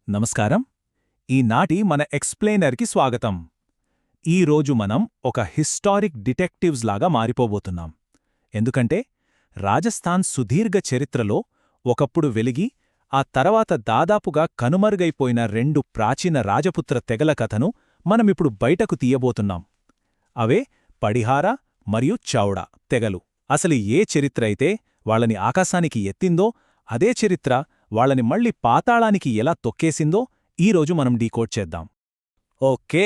నమస్కారం. ఈనాటి మన ఎక్స్ప్లెయినర్కి స్వాగతం. ఈరోజు మనం ఒక హిస్టారిక్ డిటెక్టివ్స్ లాగా మారిపోబోతున్నాం. ఎందుకంటే రాజస్థాన్ సుదీర్ఘ చరిత్రలో ఒకప్పుడు వెలిగి ఆ తర్వాత దాదాపుగా కనుమరుగైపోయిన రెండు ప్రాచీన రాజపుత్ర తెగల కథను మనమిప్పుడు బయటకు తీయబోతున్నాం. అవే పడిహార మరియు చౌడా తెగలు. అసలు ఏ చరిత్ర అయితే వాళ్ళని ఆకాశానికి ఎత్తిందో అదే చరిత్ర వాళ్ళని మళ్ళీ పాతాళానికి ఎలా తొక్కేసిందో ఈరోజు మనం డీకోడ్ చేద్దాం. ఓకే,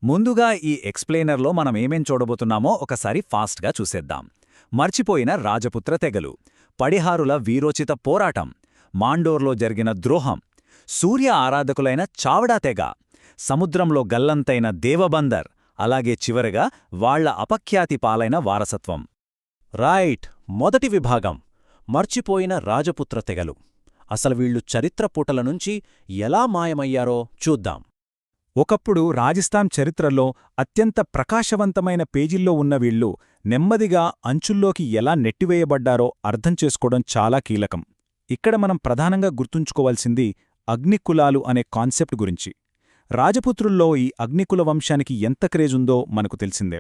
ముందుగా ఈ ఎక్స్ప్లెయినర్లో మనం ఏమేం చూడబోతున్నామో ఒకసారి ఫాస్ట్గా చూసేద్దాం. మర్చిపోయిన రాజపుత్ర తెగలు, పడిహారుల వీరోచిత పోరాటం, మాండోర్లో జరిగిన ద్రోహం, సూర్య ఆరాధకులైన చావడా తెగ, సముద్రంలో గల్లంతైన దేవబందర్, అలాగే చివరగా వాళ్ల అపఖ్యాతి పాలైన వారసత్వం. రైట్, మొదటి విభాగం మర్చిపోయిన రాజపుత్ర తెగలు. అసలు వీళ్లు చరిత్ర పూటల నుంచి ఎలా మాయమయ్యారో చూద్దాం. ఒకప్పుడు రాజస్థాన్ చరిత్రలో అత్యంత ప్రకాశవంతమైన పేజీల్లో ఉన్న వీళ్లు నెమ్మదిగా అంచుల్లోకి ఎలా నెట్టివేయబడ్డారో అర్థం చేసుకోవడం చాలా కీలకం. ఇక్కడ మనం ప్రధానంగా గుర్తుంచుకోవాల్సింది అగ్నికులాలు అనే కాన్సెప్ట్ గురించి. రాజపుత్రుల్లో ఈ అగ్నికుల వంశానికి ఎంత క్రేజుందో మనకు తెలిసిందే.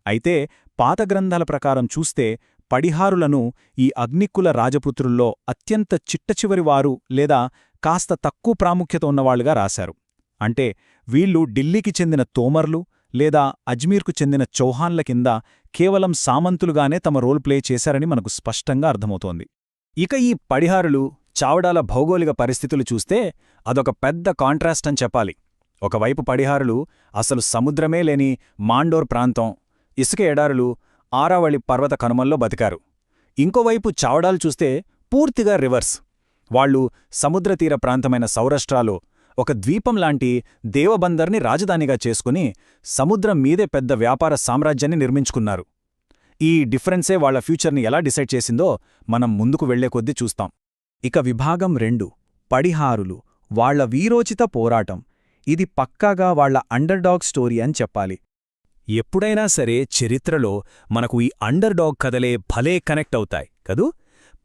అయితే పాత గ్రంథాల ప్రకారం చూస్తే పడిహారులను ఈ అగ్నికుల రాజపుత్రుల్లో అత్యంత చిట్టచివరివారు లేదా కాస్త తక్కువ ప్రాముఖ్యత ఉన్నవాళ్లుగా రాశారు. అంటే వీళ్లు ఢిల్లీకి చెందిన తోమర్లు లేదా అజ్మీర్కు చెందిన చౌహాన్ల కింద కేవలం సామంతులుగానే తమ రోల్ ప్లే చేశారని మనకు స్పష్టంగా అర్థమవుతోంది. ఇక ఈ పడిహారులు చావడాల భౌగోళిక పరిస్థితులు చూస్తే అదొక పెద్ద కాంట్రాస్ట్ అని చెప్పాలి. ఒకవైపు పడిహారులు అసలు సముద్రమే లేని మాండోర్ ప్రాంతం, ఇసుక ఎడారులు, ఆరావళి పర్వత కనుమల్లో బతికారు. ఇంకోవైపు చావడాలు చూస్తే పూర్తిగా రివర్స్. వాళ్లు సముద్రతీర ప్రాంతమైన సౌరాష్ట్రాలో ఒక ద్వీపంలాంటి దేవబందర్ని రాజధానిగా చేసుకుని సముద్రం మీదే పెద్ద వ్యాపార సామ్రాజ్యాన్ని నిర్మించుకున్నారు. ఈ డిఫరెన్సే వాళ్ల ఫ్యూచర్ని ఎలా డిసైడ్ చేసిందో మనం ముందుకు వెళ్లే కొద్దీ చూస్తాం. ఇక విభాగం 2 పడిహారులు, వాళ్ల వీరోచిత పోరాటం. ఇది పక్కాగా వాళ్ల అండర్డాగ్ స్టోరీ అని చెప్పాలి. ఎప్పుడైనా సరే చరిత్రలో మనకు ఈ అండర్డాగ్ కథలే భలే కనెక్ట్ అవుతాయి కదూ.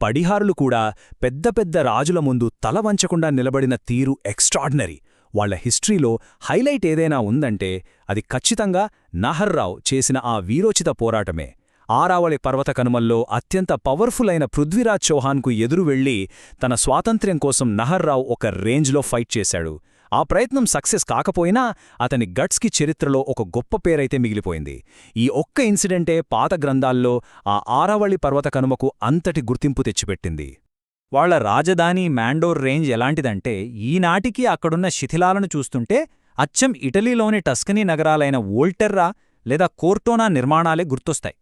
పడిహారులు కూడా పెద్ద పెద్ద రాజుల ముందు తల వంచకుండా నిలబడిన తీరు ఎక్స్ట్రార్డినరీ. వాళ్ల హిస్టరీలో హైలైట్ ఏదైనా ఉందంటే అది ఖచ్చితంగా నహర్రావు చేసిన ఆ వీరోచిత పోరాటమే. ఆరావళి పర్వత కనుమల్లో అత్యంత పవర్ఫుల్ అయిన పృథ్వీరాజ్ చౌహాన్కు ఎదురు వెళ్లి తన స్వాతంత్ర్యం కోసం నహర్రావు ఒక రేంజ్లో ఫైట్ చేశాడు. ఆ ప్రయత్నం సక్సెస్ కాకపోయినా అతని గట్స్కి చరిత్రలో ఒక గొప్ప పేరైతే మిగిలిపోయింది. ఈ ఒక్క ఇన్సిడెంటే పాత గ్రంథాల్లో ఆ ఆరావళి పర్వత కనుమకు అంతటి గుర్తింపు తెచ్చిపెట్టింది. వాళ్ల రాజధాని మాండోర్ రేంజ్ ఎలాంటిదంటే ఈనాటికి అక్కడున్న శిథిలాలను చూస్తుంటే అచ్చం ఇటలీలోని టస్కనీ నగరాలైన వోల్టెర్రా లేదా కోర్టోనా నిర్మాణాలే గుర్తొస్తాయి.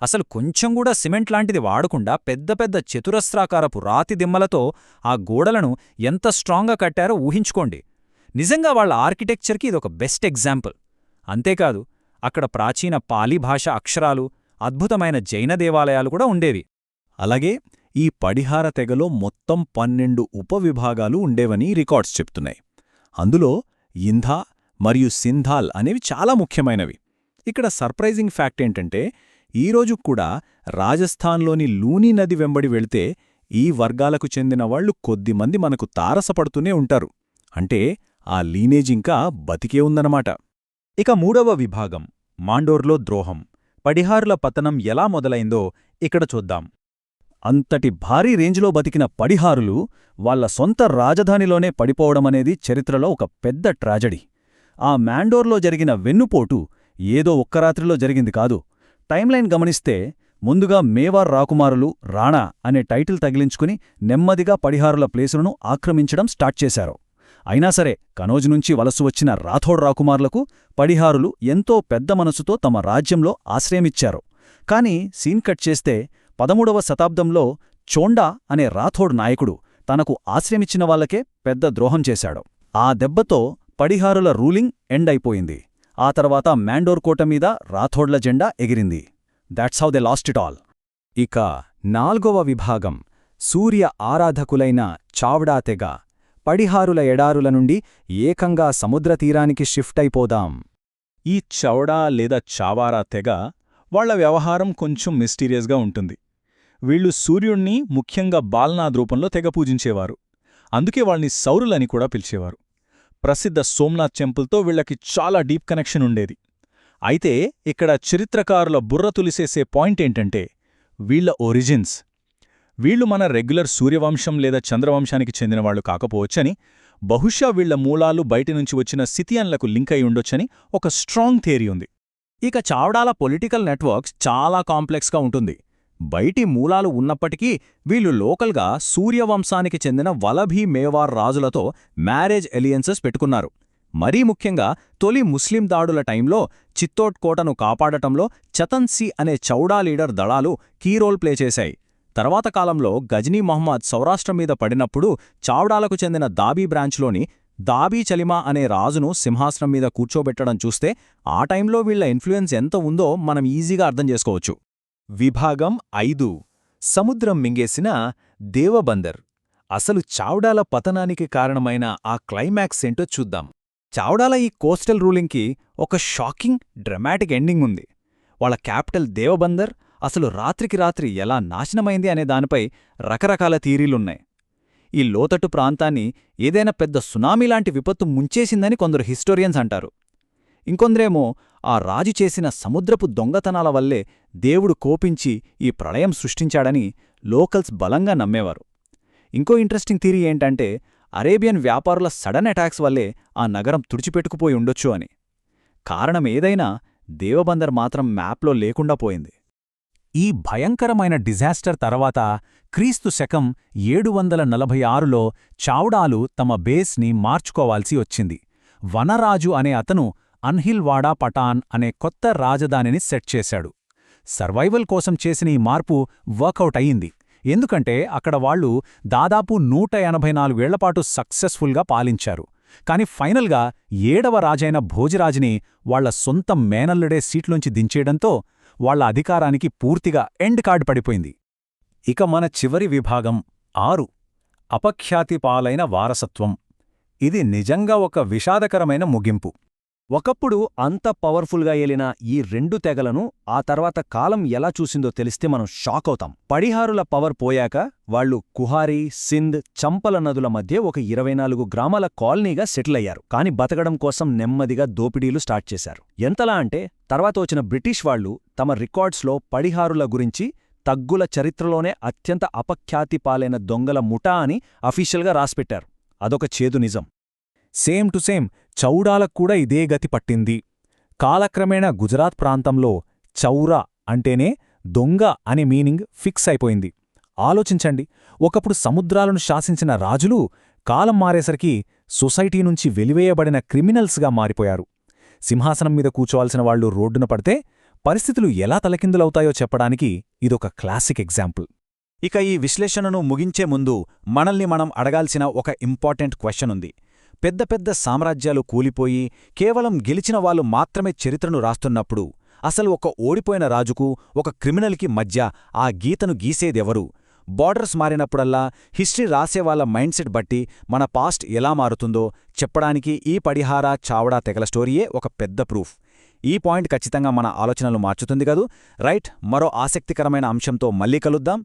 అసలు కొంచెం కూడా సిమెంట్ లాంటిది వాడకుండా పెద్ద పెద్ద చతురస్రాకారపు రాతి దిమ్మలతో ఆ గోడలను ఎంత స్ట్రాంగ్గా కట్టారో ఊహించుకోండి. నిజంగా వాళ్ల ఆర్కిటెక్చర్కి ఇదొక బెస్ట్ ఎగ్జాంపుల్. అంతేకాదు అక్కడ ప్రాచీన పాలీ భాష అక్షరాలు, అద్భుతమైన జైన దేవాలయాలు కూడా ఉండేవి. అలాగే ఈ పడిహార తెగలో మొత్తం 12 ఉపవిభాగాలు ఉండేవని రికార్డ్స్ చెప్తున్నాయి. అందులో ఇంధా మరియు సింధాల్ అనేవి చాలా ముఖ్యమైనవి. ఇక్కడ సర్ప్రైజింగ్ ఫ్యాక్ట్ ఏంటంటే ఈరోజు కూడా రాజస్థాన్లోని లూనీ నది వెంబడి వెళితే ఈ వర్గాలకు చెందిన వాళ్లు కొద్దిమంది మనకు తారసపడుతూనే ఉంటారు. అంటే ఆ లీనేజ్ ఇంకా బతికే ఉందన్నమాట. ఇక 3వ విభాగం మాండోర్లో ద్రోహం. పడిహారుల పతనం ఎలా మొదలైందో ఇక్కడ చూద్దాం. అంతటి భారీ రేంజ్లో బతికిన పడిహారులు వాళ్ల సొంత రాజధానిలోనే పడిపోవడమనేది చరిత్రలో ఒక పెద్ద ట్రాజడీ. ఆ మాండోర్లో జరిగిన వెన్నుపోటు ఏదో ఒక్క రాత్రిలో జరిగింది కాదు. టైమ్లైన్ గమనిస్తే ముందుగా మేవార్ రాకుమారులు రాణా అనే టైటిల్ తగిలించుకుని నెమ్మదిగా పడిహారుల ప్లేసులను ఆక్రమించడం స్టార్ట్ చేశారు. అయినా సరే కనోజ్ నుంచి వలసు వచ్చిన రాథోడ్ రాకుమారులకు పడిహారులు ఎంతో పెద్ద మనసుతో తమ రాజ్యంలో ఆశ్రయమిచ్చారు. కాని సీన్ కట్ చేస్తే 13వ శతాబ్దంలో చోండా అనే రాథోడ్ నాయకుడు తనకు ఆశ్రయమిచ్చిన వాళ్లకే పెద్ద ద్రోహం చేశాడు. ఆ దెబ్బతో పడిహారుల రూలింగ్ ఎండ్ అయిపోయింది. ఆ తర్వాత మాండోర్ కోట మీద రాథోడ్ల జెండా ఎగిరింది. That's how they lost it all. ఇక 4వ విభాగం సూర్య ఆరాధకులైన చావడా తెగ. పడిహారుల ఎడారుల నుండి ఏకంగా సముద్రతీరానికి షిఫ్ట్ అయిపోదాం. ఈ చౌడా లేదా చావారా తెగ వాళ్ల వ్యవహారం కొంచెం మిస్టీరియస్గా ఉంటుంది. వీళ్లు సూర్యుణ్ణి ముఖ్యంగా బాల్నాథ్ రూపంలో తెగ పూజించేవారు. అందుకే వాళ్ళని సౌరులని కూడా పిలిచేవారు. ప్రసిద్ధ సోమ్నాథ్ టెంపుల్తో వీళ్లకి చాలా డీప్ కనెక్షన్ ఉండేది. అయితే ఇక్కడ చరిత్రకారుల బుర్ర తులిసేసే పాయింటేంటంటే వీళ్ల ఒరిజిన్స్. వీళ్లు మన రెగ్యులర్ సూర్యవంశం లేదా చంద్రవంశానికి చెందినవాళ్లు కాకపోవచ్చని, బహుశా వీళ్ల మూలాలు బయటినుంచి వచ్చిన సిథియన్లకు లింక్ అయి ఉండొచ్చని ఒక స్ట్రాంగ్ థియరీ ఉంది. ఇక చావడాల పొలిటికల్ నెట్వర్క్స్ చాలా కాంప్లెక్స్గా ఉంటుంది. బయటి మూలాలు ఉన్నప్పటికీ వీళ్ళు లోకల్గా సూర్యవంశానికి చెందిన వలభీ మేవార్ రాజులతో మ్యారేజ్ ఎలియన్సెస్ పెట్టుకున్నారు. మరీ ముఖ్యంగా తొలి ముస్లిం దాడుల టైంలో చిత్తోట్ కోటను కాపాడటంలో చతన్సీ అనే చౌడా లీడర్ దళాలు కీ రోల్ ప్లే చేశాయి. తర్వాత కాలంలో గజ్నీ మహమ్మద్ సౌరాష్ట్ర మీద పడినప్పుడు చావడాలకు చెందిన దాబీ బ్రాంచ్లోని దాబీ చలిమా అనే రాజును సింహాసనం మీద కూర్చోబెట్టడం చూస్తే ఆ టైంలో వీళ్ల ఇన్ఫ్లుయెన్స్ ఎంత ఉందో మనం ఈజీగా అర్థం చేసుకోవచ్చు. విభాగం 5 సముద్రం మింగేసిన దేవబందర్. అసలు చావడాల పతనానికి కారణమైన ఆ క్లైమాక్స్ ఏంటో చూద్దాం. చావడాల ఈ కోస్టల్ రూలింగ్కి ఒక షాకింగ్, డ్రమాటిక్ ఎండింగ్ ఉంది. వాళ్ళ క్యాపిటల్ దేవబందర్ అసలు రాత్రికి రాత్రి ఎలా నాశనమైంది అనే దానిపై రకరకాల థీరీలున్నాయి. ఈ లోతట్టు ప్రాంతాన్ని ఏదైనా పెద్ద సునామీలాంటి విపత్తు ముంచేసిందని కొందరు హిస్టోరియన్స్ అంటారు. ఇంకొందరేమో ఆ రాజు చేసిన సముద్రపు దొంగతనాల వల్లే దేవుడు కోపించి ఈ ప్రళయం సృష్టించాడని లోకల్స్ బలంగా నమ్మేవారు. ఇంకో ఇంట్రెస్టింగ్ థీరీ ఏంటంటే అరేబియన్ వ్యాపారుల సడన్ అటాక్స్ వల్లే ఆ నగరం తుడిచిపెట్టుకుపోయి ఉండొచ్చు అని. కారణమేదైనా దేవబందర్ మాత్రం మ్యాప్లో లేకుండా పోయింది. ఈ భయంకరమైన డిజాస్టర్ తర్వాత క్రీస్తు శకం 746లో చావడాలు తమ బేస్ని మార్చుకోవాల్సి వచ్చింది. వనరాజు అనే అతను అన్హిల్వాడా పటాన్ అనే కొత్త రాజధానిని సెట్ చేశాడు. సర్వైవల్ కోసం చేసిన ఈ మార్పు వర్కౌట్ అయ్యింది. ఎందుకంటే అక్కడ వాళ్లు దాదాపు 184 ఏళ్లపాటు సక్సెస్ఫుల్గా పాలించారు. కాని ఫైనల్గా 7వ రాజైన భోజరాజుని వాళ్ల సొంత మేనల్లుడే సీట్లోంచి దించేయడంతో వాళ్ల అధికారానికి పూర్తిగా ఎండ్ కార్డ్ పడిపోయింది. ఇక మన చివరి విభాగం 6 అపఖ్యాతి పాలైన వారసత్వం. ఇది నిజంగా ఒక విషాదకరమైన ముగింపు. ఒకప్పుడు అంత పవర్ఫుల్గా ఏలిన ఈ 2 తెగలను ఆ తర్వాత కాలం ఎలా చూసిందో తెలిస్తే మనం షాక్ అవుతాం. పడిహారుల పవర్ పోయాక వాళ్లు కుహారీ, సింధ్, చంపల నదుల మధ్య ఒక 24 గ్రామాల కాలనీగా సెటిల్ అయ్యారు. కాని బతకడం కోసం నెమ్మదిగా దోపిడీలు స్టార్ట్ చేశారు. ఎంతలా అంటే తర్వాత వచ్చిన బ్రిటిష్ వాళ్లు తమ రికార్డ్స్లో పడిహారుల గురించి తగ్గుల చరిత్రలోనే అత్యంత అపఖ్యాతి పాలైన దొంగల ముఠా అని అఫీషియల్గా రాసిపెట్టారు. అదొక చేదు నిజం. సేమ్ టు సేమ్ చౌడాలక్కూడా ఇదే గతి పట్టింది. కాలక్రమేణా గుజరాత్ ప్రాంతంలో చౌరా అంటేనే దొంగ అనే మీనింగ్ ఫిక్స్ అయిపోయింది. ఆలోచించండి, ఒకప్పుడు సముద్రాలను శాసించిన రాజులు కాలం మారేసరికి సొసైటీ నుంచి వెలివేయబడిన క్రిమినల్స్గా మారిపోయారు. సింహాసనం మీద కూర్చోవాల్సిన వాళ్లు రోడ్డున పడితే పరిస్థితులు ఎలా తలకిందులవుతాయో చెప్పడానికి ఇదొక క్లాసిక్ ఎగ్జాంపుల్. ఇక ఈ విశ్లేషణను ముగించే ముందు మనల్ని మనం అడగాల్సిన ఒక ఇంపార్టెంట్ క్వశ్చన్ ఉంది. పెద్ద పెద్ద సామ్రాజ్యాలు కూలిపోయి కేవలం గెలిచిన వాళ్ళు మాత్రమే చరిత్రను రాస్తున్నప్పుడు అసలు ఒక ఓడిపోయిన రాజుకు, ఒక క్రిమినల్కి మధ్య ఆ గీతను గీసేదెవరు? బార్డర్స్ మారినప్పుడల్లా హిస్టరీ రాసేవాళ్ల మైండ్ సెట్ బట్టి మన పాస్ట్ ఎలా మారుతుందో చెప్పడానికి ఈ పడిహార, చావడా తెగల స్టోరీయే ఒక పెద్ద ప్రూఫ్. ఈ పాయింట్ ఖచ్చితంగా మన ఆలోచనలు మార్చుతుంది కదూ. రైట్, మరో ఆసక్తికరమైన అంశంతో మళ్ళీ కలుద్దాం.